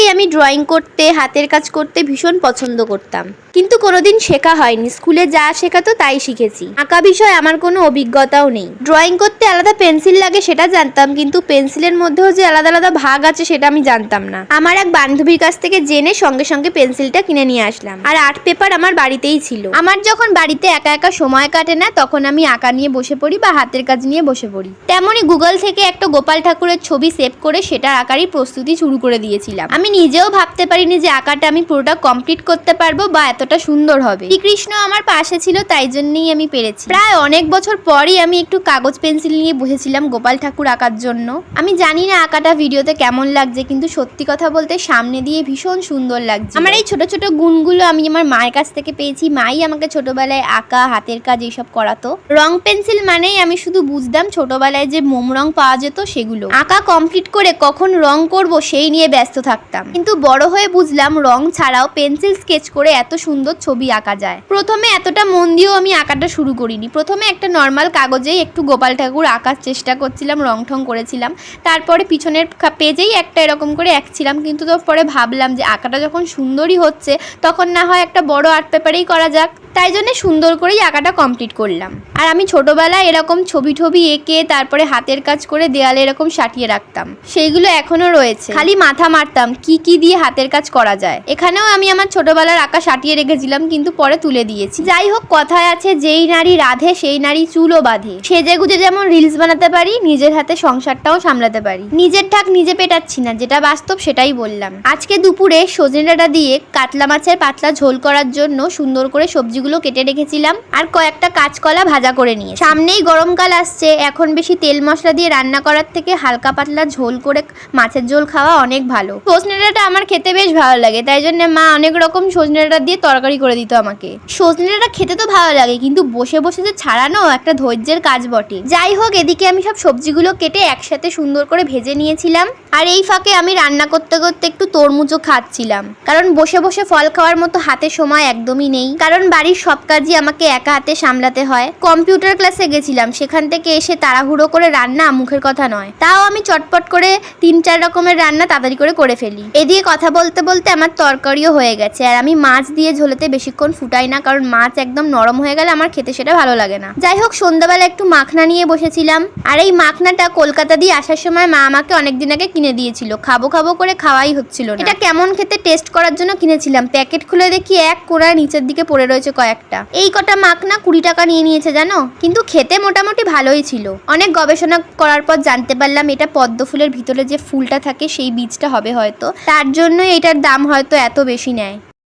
থেকেই আমি ড্রয়িং করতে, হাতের কাজ করতে ভীষণ পছন্দ করতাম, কিন্তু কোনোদিন শেখা হয়নি। স্কুলে যা শেখাতো তাই শিখেছি। আঁকা বিষয়ে আমার কোনো অভিজ্ঞতাও নেই। ড্রয়িং করতে আলাদা পেন্সিল লাগে সেটা জানতাম, কিন্তু পেন্সিলের মধ্যেও যে আলাদা আলাদা ভাগ আছে সেটা আমি জানতাম না। আমার এক বান্ধবীর কাছ থেকে জেনে সঙ্গে সঙ্গে পেন্সিলটা কিনে নিয়ে আসলাম, আর আর্ট পেপার আমার বাড়িতেই ছিল। আমার যখন বাড়িতে একা একা সময় কাটে না, তখন আমি আঁকা নিয়ে বসে পড়ি বা হাতের কাজ নিয়ে বসে পড়ি। তেমনই গুগল থেকে একটা গোপাল ঠাকুরের ছবি সেভ করে সেটার আঁকারই প্রস্তুতি শুরু করে দিয়েছিলাম। আমি নিজেও ভাবতে পারিনি যে আঁকাটা আমি পুরোটা কমপ্লিট করতে পারবো বা এতটা সুন্দর হবে। শ্রীকৃষ্ণ আমার পাশে ছিল, তাই জন্যই আমি পেরেছি। প্রায় অনেক বছর পরই আমি একটু কাগজ পেন্সিল নিয়ে বসেছিলাম গোপাল ঠাকুর আঁকার জন্য। আমি জানি না আঁকাটা ভিডিওতে কেমন লাগছে, কিন্তু সত্যি কথা বলতে সামনে দিয়ে ভীষণ সুন্দর লাগছে। আমার এই ছোট ছোট গুণগুলো আমি আমার মায়ের কাছ থেকে পেয়েছি। মাই আমাকে ছোটবেলায় আঁকা, হাতের কাজ এইসব করাতো। রং পেন্সিল মানেই আমি শুধু বুঝতাম ছোটবেলায় যে মোম রং পাওয়া যেত সেগুলো। আঁকা কমপ্লিট করে কখন রং করব সেই নিয়ে ব্যস্ত থাকতাম, কিন্তু বড় হয়ে বুঝলাম রং ছাড়াও পেন্সিল স্কেচ করে এত সুন্দর ছবি আঁকা যায়। প্রথমে এতটা মন দিয়েও আমি আঁকাটা শুরু করিনি। প্রথমে একটা নর্মাল কাগজেই একটু গোপাল ঠাকুর আঁকার চেষ্টা করছিলাম, রং ঠং করেছিলাম। তারপরে পিছনের পেজেই একটা এরকম করে আঁকছিলাম, কিন্তু তো পরে ভাবলাম যে আঁকাটা যখন সুন্দরই হচ্ছে তখন না হয় একটা বড় আর্ট পেপারেই করা যাক। তাই জন্য সুন্দর করেই আঁকাটা কমপ্লিট করলাম। আর আমি ছোটবেলায় এরকম ছবি এঁকে তারপরে হাতের কাজ করে দেয়ালে এরকম সাটিয়ে রাখতাম, সেইগুলো এখনো রয়েছে। খালি মাথা মারতাম কি কি দিয়ে হাতের কাজ করা যায়। এখানেও আমি আমার ছোটবেলার আঁকা সাটিয়ে রেখেছিলাম, কিন্তু পরে তুলে দিয়েছি। যাই হোক, কথায় আছে যেই নারী রাধে সেই নারী চুলও বাঁধে। সেজে গুজে যেমন রিলস বানাতে পারি, নিজের হাতে সংসারটাও সামলাতে পারি। নিজের ঢাক নিজে পেটাচ্ছি না, যেটা বাস্তব সেটাই বললাম। আজকে দুপুরে সজনে ডাঁটা দিয়ে কাতলা মাছের পাতলা ঝোল করার জন্য সুন্দর করে সবজিগুলো কেটে রেখেছিলাম, আর কয়েকটা কাঁচকলা ভাজা করে নিয়ে। সামনেই গরমকাল আসছে, এখন বেশি তেল মশলা দিয়ে রান্না করার থেকে হালকা পাতলা ঝোল করে মাছের ঝোল খাওয়া অনেক ভালো। সজনে ডাঁটা আমার খেতে বেশ ভালো লাগে, তাই জন্য মা অনেক রকম সজনে ডাঁটা দিয়ে তরকারি করে দিত আমাকে। সজনে ডাঁটা খেতে তো ভালো লাগে, কিন্তু বসে বসে যে ছাড়ানো একটা ধৈর্যের কাজ বটে। যাই হোক, এদিকে আমি সব সবজিগুলো কেটে একসাথে সুন্দর করে ভেজে নিয়েছিলাম, আর এই ফাঁকে আমি রান্না করতে করতে একটু তরমুজও খাচ্ছিলাম, কারণ বসে বসে ফল খাওয়ার মতো হাতে সময় একদমই নেই। কারণ বাড়ির সব কাজই আমাকে একা হাতে সামলাতে হয়। কম্পিউটার ক্লাসে গেছিলাম, সেখান থেকে এসে তাড়াহুড়ো করে রান্না মুখের কথা নয়। তাও আমি চটপট করে 3-4 রকমের রান্না তাড়াতাড়ি করে ফেলি। এদিকে কথা বলতে বলতে আমার তরকারিও হয়ে গেছে, আর আমি মাছ দিয়ে ঝোলেতে বেশিক্ষণ ফুটাই না, কারণ মাছ একদম নরম হয়ে গেলে আমার খেতে সেটা ভালো লাগে না। যাই হোক, সন্ধ্যাবেলা একটু মাখনা নিয়ে বসেছিলাম, আর এই মাখনাটা কলকাতা দিয়ে আসার সময় মা আমাকে অনেকদিন আগে কিনে দিয়েছিল। খাবো খাবো করে খাওয়াই হচ্ছিল না। এটা কেমন খেতে টেস্ট করার জন্য কিনেছিলাম। প্যাকেট খুলে দেখি এক কোণায় নিচের দিকে পড়ে রয়েছে কয়েকটা। এই কটা মাখনা 20 টাকা নিয়ে নিয়েছে জানো, কিন্তু খেতে মোটামুটি ভালোই ছিল। অনেক গবেষণা করার পর জানতে পারলাম এটা পদ্ম ফুলের ভিতরে যে ফুলটা থাকে সেই বীজটা হবে হয়তো, তার জন্য এটার দাম হয়তো এত বেশি নেয়।